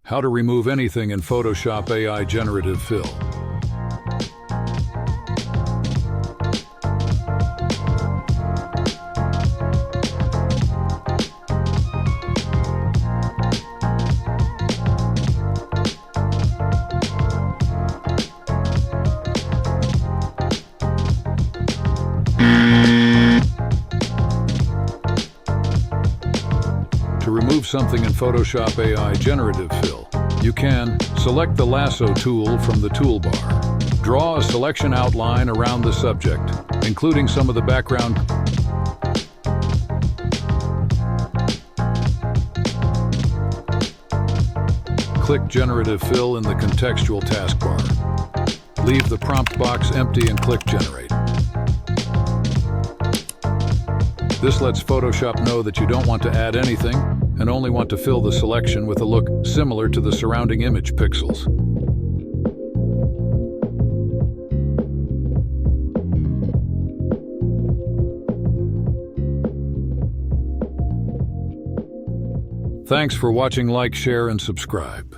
How to remove anything in Photoshop AI Generative Fill. To remove something in Photoshop AI Generative Fill, you can select the lasso tool from the toolbar. Draw a selection outline around the subject, including some of the background. Click Generative Fill in the contextual taskbar. Leave the prompt box empty and click Generate. This lets Photoshop know that you don't want to add anything and only want to fill the selection with a look similar to the surrounding image pixels. Thanks for watching. Like, share, and subscribe.